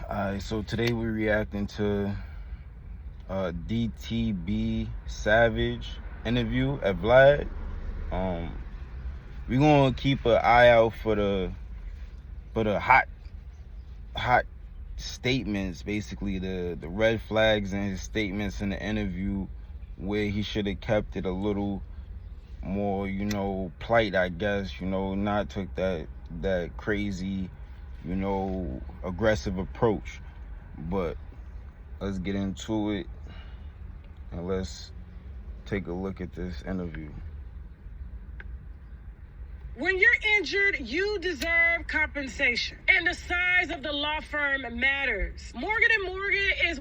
Alright, so today we're reacting to BTB SAVAGE interview at Vlad. We're gonna keep an eye out for the hot statements, basically the red flags in his statements in the interview, where he should have kept it a little more, polite, I guess, not took that crazy, aggressive approach. But let's get into it and let's take a look at this interview. When you're injured, you deserve compensation. And the size of the law firm matters. Morgan & Morgan is...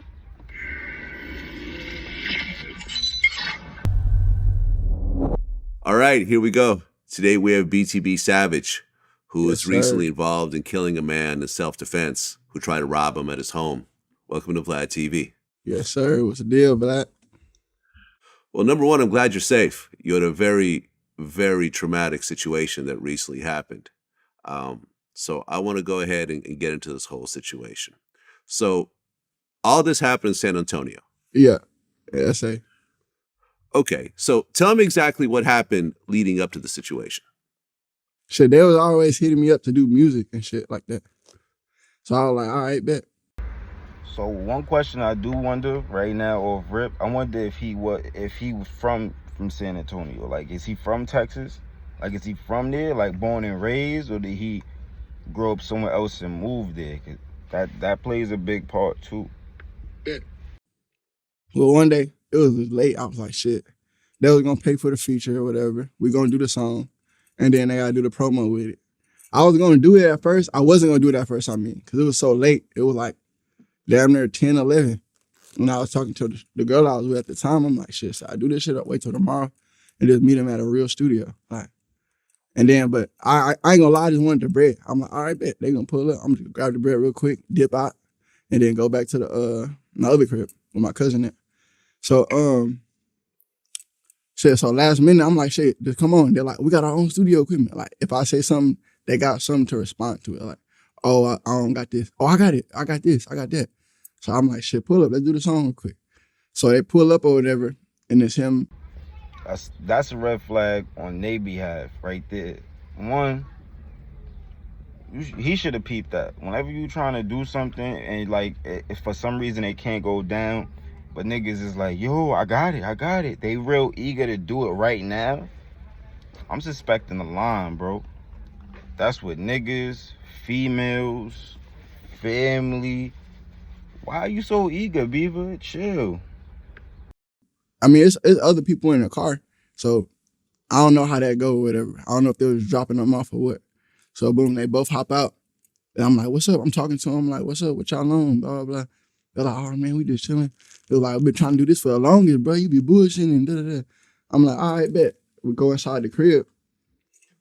All right, here we go. Today we have BTB Savage, who was Yes, recently sir. involved in killing a man in self-defense who tried to rob him at his home. Welcome to Vlad TV. Yes, sir. What's the deal, Black? Well, number one, I'm glad you're safe. You had a very, very traumatic situation that recently happened. So I want to go ahead and get into this whole situation. So all this happened in San Antonio. Yeah. SA. Okay, so tell me exactly what happened leading up to the situation. Shit, they was always hitting me up to do music and shit like that. So I was like, all right, bet. So one question I do wonder right now off rip, I wonder if he was from San Antonio. Like, is he from Texas? Like, is he from there, like born and raised, or did he grow up somewhere else and move there? 'Cause that plays a big part too. Well, one day, it was late. I was like, shit, they was gonna pay for the feature or whatever. We gonna do the song, and then they gotta do the promo with it. I was gonna do it at first. I wasn't gonna do it at first, because it was so late. It was like damn near 10, 11. When I was talking to the girl I was with at the time, I'm like, shit, should I do this shit or wait till tomorrow and just meet him at a real studio? Like, and then, but I ain't gonna lie, I just wanted the bread. I'm like, all right, bet, they gonna pull up. I'm just gonna grab the bread real quick, dip out, and then go back to the my other crib with my cousin there. So, shit, so last minute, I'm like, shit, just come on. They're like, we got our own studio equipment. Like, if I say something, they got something to respond to it. Like, oh, I don't got this. Oh, I got it. I got this. I got that. So I'm like, shit, pull up. Let's do the song real quick. So they pull up or whatever, and it's him. That's a red flag on their behalf right there. One, he should have peeped that. Whenever you trying to do something and like, if for some reason it can't go down, but niggas is like, yo, I got it. They real eager to do it right now. I'm suspecting the line, bro. That's what niggas, females, family. Why are you so eager, Beaver? Chill. I mean, it's other people in the car, so I don't know how that go or whatever. I don't know if they was dropping them off or what. So boom, they both hop out, and I'm like, what's up? I'm talking to them. I'm like, what's up? What y'all on? Blah, blah, blah. They're like, oh man, we just chilling. They're like, I've been trying to do this for the longest, bro. You be bullshitting and da-da-da. I'm like, all right, bet. We go inside the crib,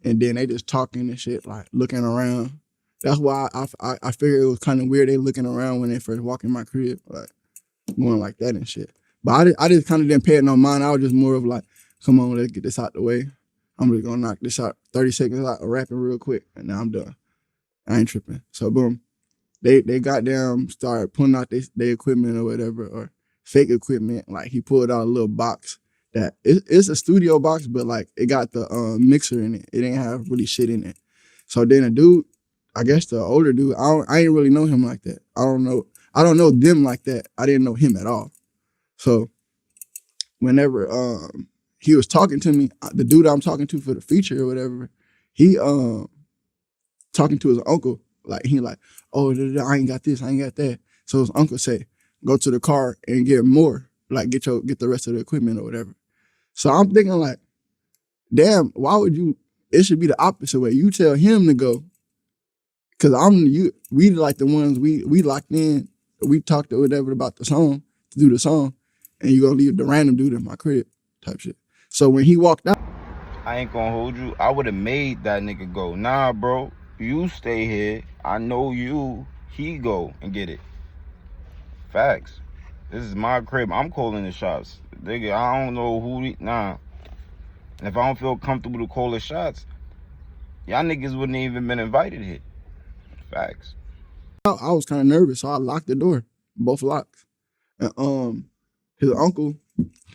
and then they just talking and shit, like looking around. That's why I figured it was kind of weird they looking around when they first walk in my crib, like going like that and shit. But I just kind of didn't pay it no mind. I was just more of like, come on, let's get this out the way. I'm just gonna knock this out, 30 seconds out of rapping real quick, and now I'm done. I ain't tripping. So boom, they got down, started pulling out their equipment or whatever, or fake equipment. Like he pulled out a little box that it's a studio box, but like it got the mixer in it. It didn't have really shit in it. So then a dude, I guess the older dude, I ain't really know him like that. I don't know them like that. I didn't know him at all. So whenever he was talking to me, the dude I'm talking to for the feature or whatever, he talking to his uncle, like he like, oh, I ain't got this, I ain't got that. So his uncle say, go to the car and get more, like get the rest of the equipment or whatever. So I'm thinking like, damn, why would you? It should be the opposite way. You tell him to go, cause we like the ones we locked in. We talked or whatever about the song to do the song, and you gonna leave the random dude in my crib type shit. So when he walked out, I ain't gonna hold you. I would have made that nigga go. Nah, bro, you stay here. I know you. He go and get it. Facts. This is my crib. I'm calling the shots. Nigga, I don't know who. Nah. And if I don't feel comfortable to call the shots, y'all niggas wouldn't even been invited here. Facts. I was kind of nervous, so I locked the door, both locks. And his uncle,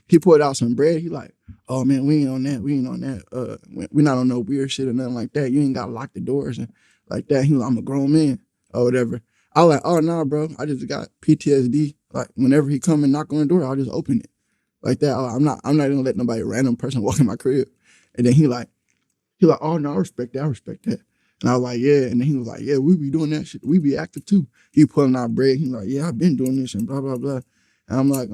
he pulled out some bread. He like, oh man, we ain't on that. We ain't on that. We not on no weird shit or nothing like that. You ain't gotta lock the doors and like that. He like, I'm a grown man or whatever. I was like, oh nah, bro. I just got PTSD. Like whenever he come and knock on the door, I'll just open it. Like that. I'm not gonna let nobody random person walk in my crib. And then he like, oh no, I respect that. And I was like, yeah. And then he was like, yeah, we be doing that shit. We be active too. He pulling out bread. He like, yeah, I've been doing this and blah, blah, blah. And I'm like,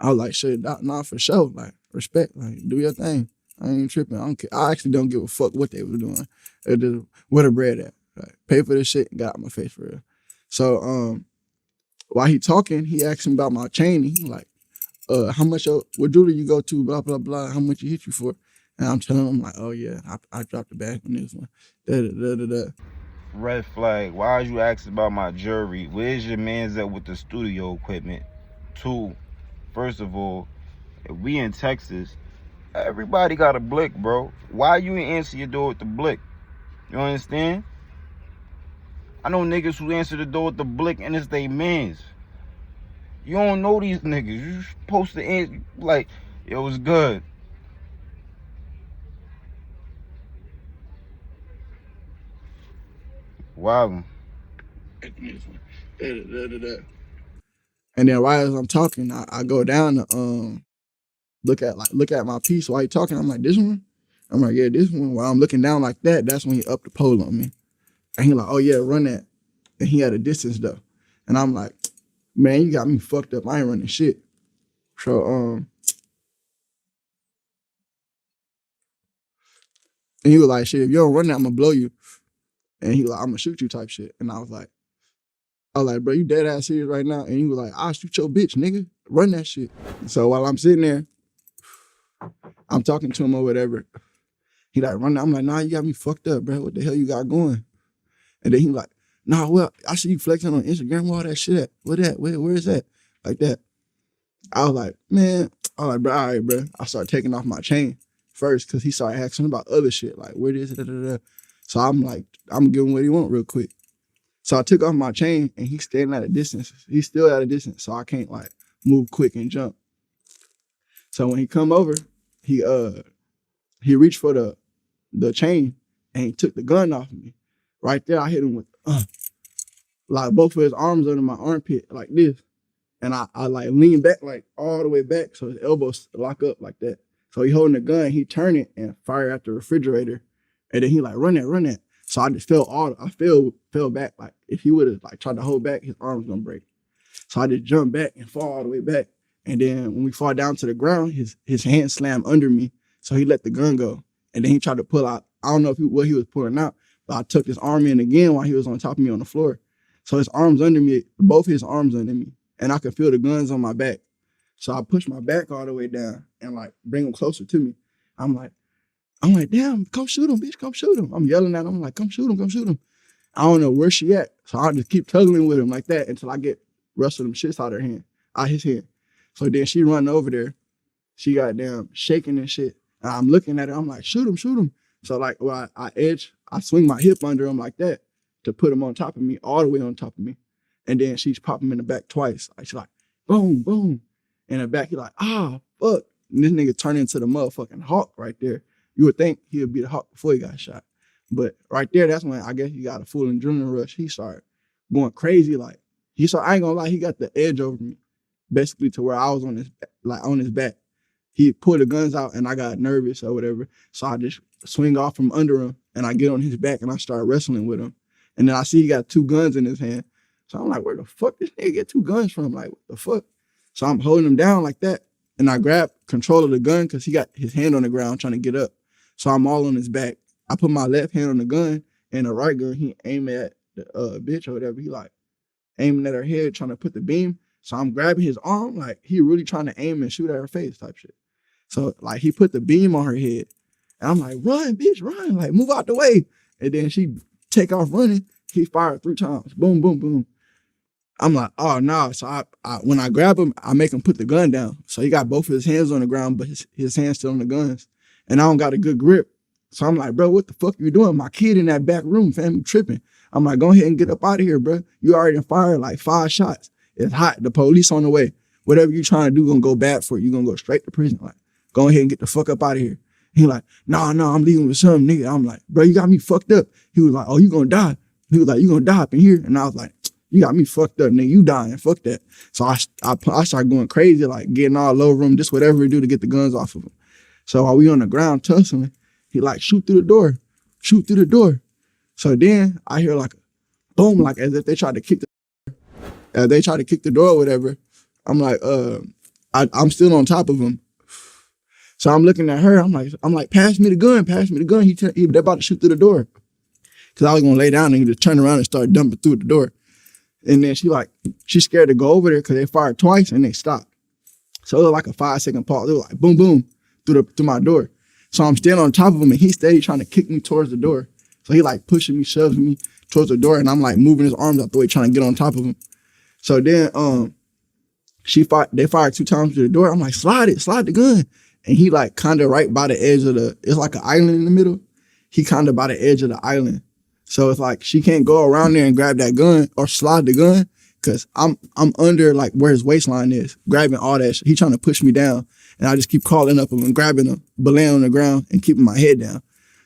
I was like, shit, nah, for sure. Like, respect. Like, do your thing. I ain't tripping. I don't care. I actually don't give a fuck what they was doing. It just, where the bread at? Like, pay for this shit and got out my face for real. So, while he talking, he asked me about my chain. And he like, how much, what jewelry you go to, blah, blah, blah, how much he hit you for? And I'm telling him, like, oh yeah, I dropped the bag on this one. Da. Red flag. Why you asking about my jewelry? Where's your man's at with the studio equipment? 2, first of all, if we in Texas, everybody got a blick, bro. Why you ain't answer your door with the blick? You understand? I know niggas who answer the door with the blick and it's they mans. You don't know these niggas. You supposed to answer like, it was good. Wow. And then right as I'm talking, I go down to look at my piece while he talking. I'm like, this one? I'm like, yeah, this one. While I'm looking down like that, that's when he upped the pole on me. And he like, oh yeah, run that. And he had a distance though. And I'm like, man, you got me fucked up. I ain't running shit. So and he was like, shit, if you don't run that, I'm gonna blow you. And he like, I'm gonna shoot you type shit. And I was like, bro, you dead ass serious right now? And he was like, I'll shoot your bitch, nigga. Run that shit. So while I'm sitting there, I'm talking to him or whatever. He like, run that. I'm like, nah, you got me fucked up, bro. What the hell you got going? And then he like, nah, well, I see you flexing on Instagram, where all that shit at? Where that? Where is that? Like that. I was like, man, bro, all right, bro. I started taking off my chain first because he started asking about other shit, like, where is it? Da, da, da. So I'm like, I'm gonna give him what he want real quick. So I took off my chain and he's standing at a distance. He's still at a distance, so I can't like move quick and jump. So when he come over, he reached for the chain and he took the gun off of me. Right there, I hit him with like both of his arms under my armpit like this. And I like lean back like all the way back so his elbows lock up like that. So he holding the gun, he turn it and fire at the refrigerator. And then he like, run that. So I just fell back. Like if he would have like tried to hold back, his arm was gonna break. So I just jumped back and fall all the way back. And then when we fall down to the ground, his hand slammed under me. So he let the gun go. And then he tried to pull out, I don't know what he was pulling out, but I took his arm in again while he was on top of me on the floor. So his arms under me, both his arms under me. And I could feel the guns on my back. So I pushed my back all the way down and like bring him closer to me. I'm like, damn, come shoot him, bitch, come shoot him. I'm yelling at him, I'm like, come shoot him. I don't know where she at. So I just keep tugging with him like that until I get rest of them shits out his hand. So then she run over there. She got damn shaking and shit. And I'm looking at her, I'm like, shoot him. So like, well, I swing my hip under him like that to put him on top of me, all the way on top of me. And then she's popping him in the back twice. Like she's like, boom, boom. In the back, he like, fuck. And this nigga turned into the motherfucking Hawk right there. You would think he would be the Hawk before he got shot. But right there, that's when I guess he got a full adrenaline rush. He started going crazy. Like I ain't gonna lie, he got the edge over me, basically to where I was on his back. He pulled the guns out and I got nervous or whatever. So I just swing off from under him and I get on his back and I start wrestling with him. And then I see he got 2 guns in his hand. So I'm like, where the fuck this nigga get 2 guns from? Like, what the fuck? So I'm holding him down like that. And I grab control of the gun because he got his hand on the ground trying to get up. So I'm all on his back. I put my left hand on the gun and the right gun, he aimed at the bitch or whatever. He like aiming at her head, trying to put the beam. So I'm grabbing his arm, like he really trying to aim and shoot at her face type shit. So like he put the beam on her head. And I'm like, run, bitch, run. Like move out the way. And then she take off running. He fired 3 times. Boom, boom, boom. I'm like, oh no. So I when I grab him, I make him put the gun down. So he got both of his hands on the ground, but his hands still on the guns. And I don't got a good grip. So I'm like, bro, what the fuck you doing? My kid in that back room, fam, tripping. I'm like, go ahead and get up out of here, bro. You already fired like 5 shots. It's hot. The police on the way. Whatever you trying to do gonna go bad for you. You gonna go straight to prison. Like, go ahead and get the fuck up out of here. He like, no, I'm leaving with some nigga. I'm like, bro, you got me fucked up. He was like, oh, you gonna die. He was like, you gonna die up in here. And I was like, you got me fucked up, nigga. You dying. Fuck that. So I started going crazy, like getting all over him, just whatever he do to get the guns off of him. So while we on the ground tussling, he like, shoot through the door. Shoot through the door. So then I hear like a boom, like as if they tried to kick the door or whatever. I'm like, I'm still on top of him. So I'm looking at her. I'm like, pass me the gun, pass me the gun. They're about to shoot through the door. Cause I was gonna lay down and just turn around and start dumping through the door. And then she's scared to go over there because they fired twice and they stopped. So it was like a 5-second pause. It was like boom, boom through my door. So I'm still on top of him and he's steady trying to kick me towards the door. So he like pushing me, shoving me towards the door, and I'm like moving his arms out the way, trying to get on top of him. So then they fired 2 times through the door. I'm like, slide the gun. And he like kind of right by the edge of it's like an island in the middle. He kind of by the edge of the island. So it's like she can't go around there and grab that gun or slide the gun because I'm under like where his waistline is, grabbing all that shit. He trying to push me down. And I just keep calling up him and grabbing him, but laying on the ground and keeping my head down.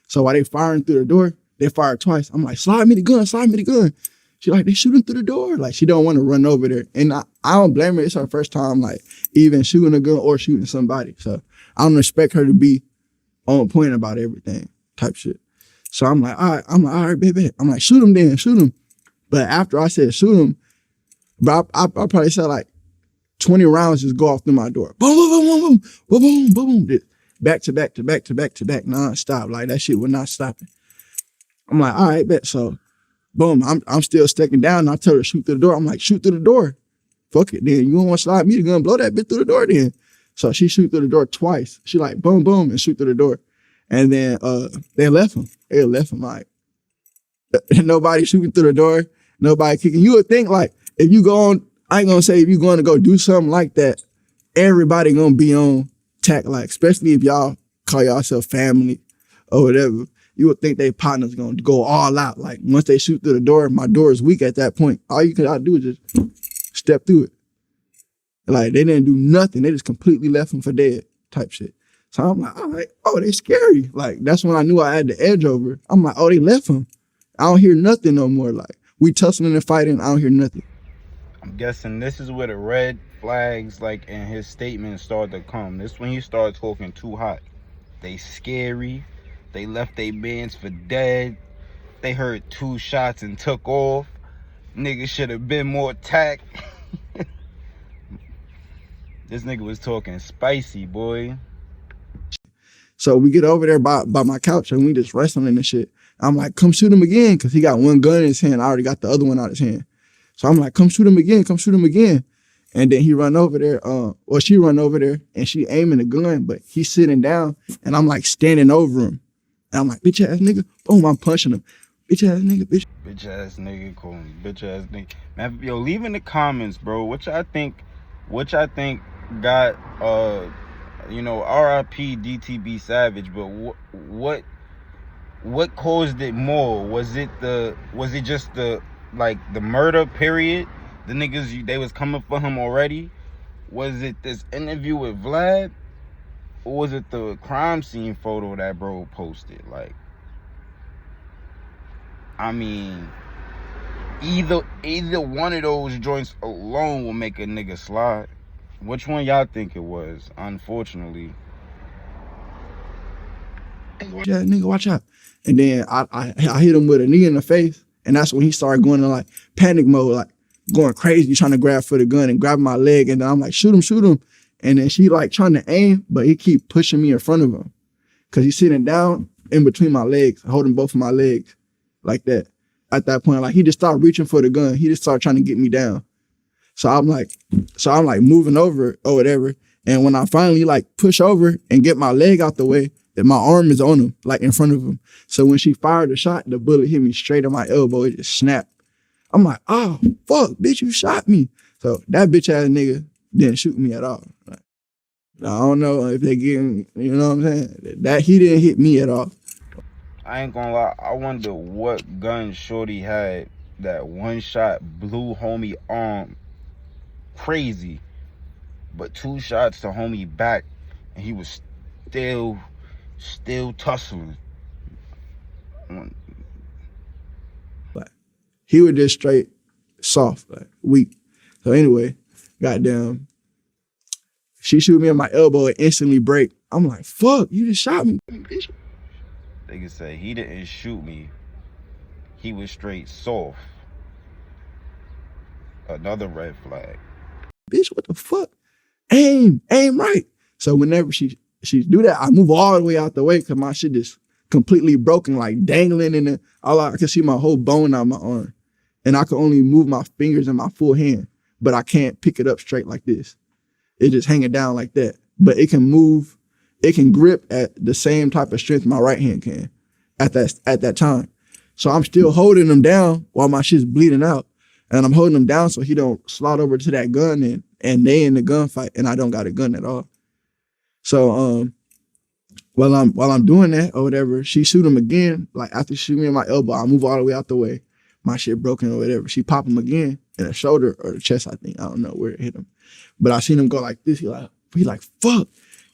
So while they firing through the door, they fired twice. I'm like, slide me the gun, slide me the gun. She like, they shooting through the door. Like, she don't want to run over there. And I don't blame her. It's her first time, like, even shooting a gun or shooting somebody. So I don't expect her to be on point about everything type shit. So I'm like, all right, baby. I'm like, shoot him then, shoot him. But after I said shoot him, but I probably said like 20 rounds just go off through my door. Boom, boom, boom, boom, boom, boom, boom, boom. Back to back to back to back to back, non-stop. Like, that shit was not stopping. I'm like, all right, bet. So, boom, I'm still sticking down. And I tell her to shoot through the door. I'm like, shoot through the door. Fuck it, then. You don't want to slide me the gun, blow that bitch through the door then. So she shoot through the door twice. She like, boom, boom, and shoot through the door. And then they left him. They left him like, nobody shooting through the door, nobody kicking. You would think like, if you go on, I ain't gonna say if you're going to go do something like that, everybody gonna be on tack, like, especially if y'all call yourself family or whatever. You would think they partners gonna go all out. Like, once they shoot through the door, my door is weak at that point. All you could do is just step through it. Like, they didn't do nothing. They just completely left him for dead type shit. So I'm like, all right, oh, they scary. Like, that's when I knew I had the edge over. I'm like, oh, they left him. I don't hear nothing no more. Like, we tussling and fighting, I don't hear nothing. I'm guessing this is where the red flags, like, in his statement start to come. This when he started talking too hot. They scary. They left their mans for dead. They heard 2 shots and took off. Nigga should have been more tact. This nigga was talking spicy, boy. So we get over there by my couch and we just wrestling and shit. I'm like, come shoot him again, because he got one gun in his hand. I already got the other one out of his hand. So I'm like, come shoot him again, come shoot him again. And then he run over there, or she run over there and she aiming the gun, but he's sitting down and I'm like standing over him. And I'm like, bitch ass nigga. Boom, I'm punching him. Bitch ass nigga, bitch. Bitch ass nigga, call me bitch ass nigga. Man, yo, leave in the comments, bro, what y'all think got, RIP BTB Savage, but what caused it more? Was it just the murder period? The niggas, they was coming for him already? Was it this interview with Vlad? Or was it the crime scene photo that bro posted? Like, I mean, either one of those joints alone will make a nigga slide. Which one y'all think it was, unfortunately? Yeah, nigga, watch out. And then I hit him with a knee in the face, and that's when he started going into like panic mode, like going crazy, trying to grab for the gun and grabbing my leg. And then I'm like, shoot him. And then she like trying to aim, but he keep pushing me in front of him because he's sitting down in between my legs, holding both of my legs like that. At that point, like, he just started reaching for the gun. He just started trying to get me down. So I'm like moving over or whatever. And when I finally like push over and get my leg out the way, that my arm is on him, like in front of him. So when she fired the shot, the bullet hit me straight on my elbow. It just snapped. I'm like, oh, fuck, bitch, you shot me. So that bitch ass nigga didn't shoot me at all. Like, I don't know if they getting, you know what I'm saying? That he didn't hit me at all. I ain't gonna lie, I wonder what gun Shorty had that one shot blew homie arm crazy, but 2 shots to homie back, and he was still tussling. Like, he was just straight soft, like weak. So anyway, goddamn, she shoot me in my elbow and instantly break. I'm like, fuck, you just shot me, bitch. They could say he didn't shoot me. He was straight soft. Another red flag. Bitch, what the fuck? Aim right. So whenever she do that, I move all the way out the way because my shit is completely broken, like dangling in the, I can see my whole bone out my arm. And I can only move my fingers in my full hand, but I can't pick it up straight like this. It just hanging down like that. But it can move, it can grip at the same type of strength my right hand can at that time. So I'm still holding him down while my shit's bleeding out. And I'm holding him down so he don't slide over to that gun and they in the gunfight and I don't got a gun at all. So while I'm doing that or whatever, she shoot him again. Like after she shoot me in my elbow, I move all the way out the way. My shit broken or whatever. She pop him again in the shoulder or the chest, I think. I don't know where it hit him. But I seen him go like this. He like, fuck.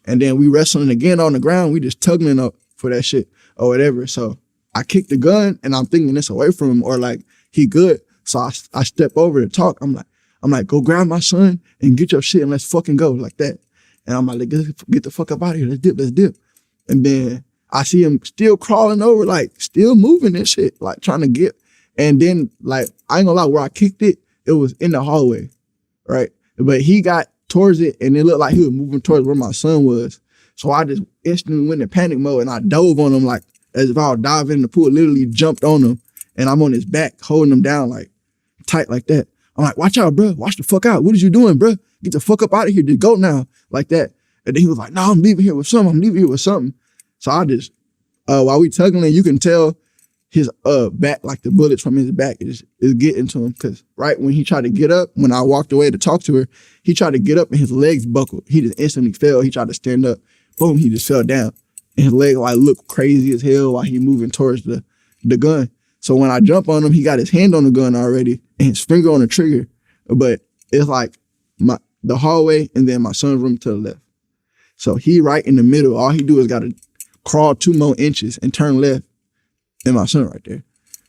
And then we wrestling again on the ground. We just tugging up for that shit or whatever. So I kick the gun and I'm thinking it's away from him or like he good. So I step over to talk. I'm like, go grab my son and get your shit and let's fucking go like that. And I'm like, get the fuck up out of here. Let's dip. And then I see him still crawling over, like still moving and shit, like trying to get. And then like, I ain't gonna lie, where I kicked it, it was in the hallway, right? But he got towards it and it looked like he was moving towards where my son was. So I just instantly went in panic mode and I dove on him like as if I was diving in the pool, literally jumped on him and I'm on his back holding him down like tight like that. I'm like, watch out, bro. Watch the fuck out. What is you doing, bro? Get the fuck up out of here. Just go now. Like that. And then he was like, no, I'm leaving here with something. So I just, while we tugging, you can tell his back, like the bullets from his back is getting to him. Cause right when he tried to get up, when I walked away to talk to her, he tried to get up and his legs buckled. He just instantly fell. He tried to stand up. Boom, he just fell down. And his leg like looked crazy as hell while he moving towards the gun. So when I jump on him, he got his hand on the gun already and his finger on the trigger. But it's like the hallway and then my son's room to the left. So he right in the middle. All he do is got to crawl 2 more inches and turn left and my son right there.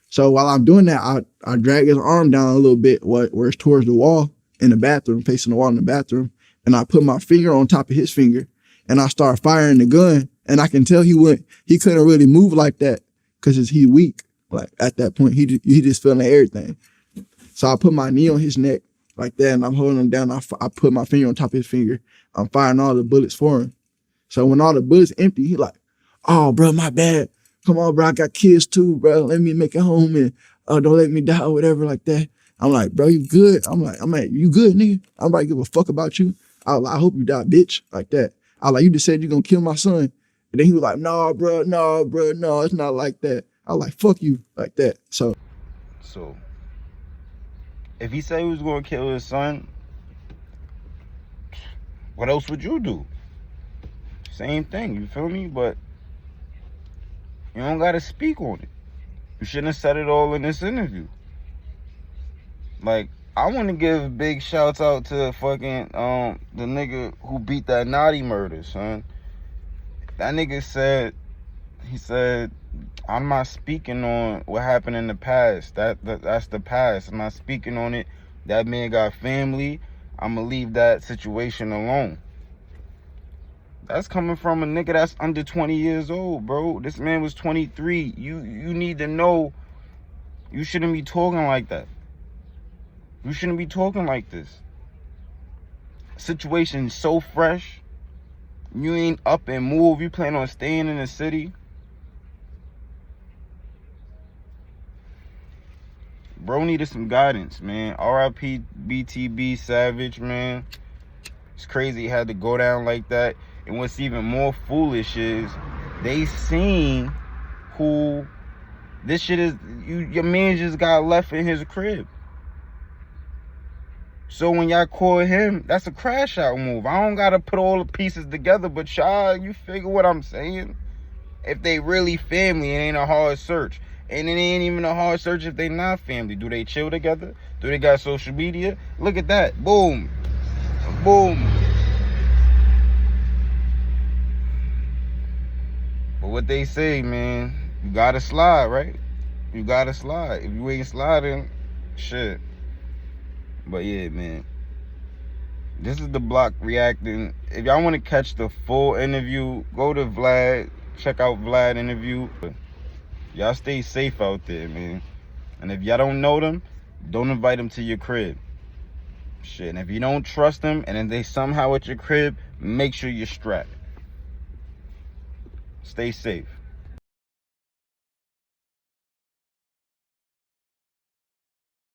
So while I'm doing that, I drag his arm down a little bit where it's towards the wall in the bathroom, facing the wall in the bathroom. And I put my finger on top of his finger and I start firing the gun. And I can tell he couldn't really move like that because he's weak. Like at that point, he just feeling everything. So I put my knee on his neck like that, and I'm holding him down. I put my finger on top of his finger. I'm firing all the bullets for him. So when all the bullets empty, he like, oh, bro, my bad. Come on, bro, I got kids too, bro. Let me make it home and don't let me die or whatever like that. I'm like, bro, you good? I'm like, you good, nigga? I'm about to give a fuck about you. I hope you die, bitch, like that. I like, you just said you're gonna kill my son. And then he was like, no, it's not like that. I was like, fuck you, like that. So if he said he was gonna kill his son, what else would you do? Same thing, you feel me? But you don't gotta speak on it. You shouldn't have said it all in this interview. Like, I want to give big shouts out to fucking the nigga who beat that Naughty murder, son. That nigga said, I'm not speaking on what happened in the past. That's the past. I'm not speaking on it. That man got family. I'm gonna leave that situation alone. That's coming from a nigga that's under 20 years old, bro. This man was 23. You need to know you shouldn't be talking like that. You shouldn't be talking like this. Situation so fresh. You ain't up and move. You plan on staying in the city. Bro needed some guidance, man. RIP BTB Savage, man. It's crazy it had to go down like that. And what's even more foolish is they seen who this shit is. Your man just got left in his crib. So when y'all call him, that's a crash out move. I don't gotta put all the pieces together, but y'all, you figure what I'm saying? If they really family, it ain't a hard search. And it ain't even a hard search if they not family. Do they chill together? Do they got social media? Look at that. Boom. Boom. But what they say, man, you gotta slide, right? You gotta slide. If you ain't sliding, shit. But yeah, man. This is the block reacting. If y'all want to catch the full interview, go to Vlad. Check out Vlad interview. Y'all stay safe out there, man. And if y'all don't know them, don't invite them to your crib. Shit. And if you don't trust them and then they somehow at your crib, make sure you're strapped. Stay safe.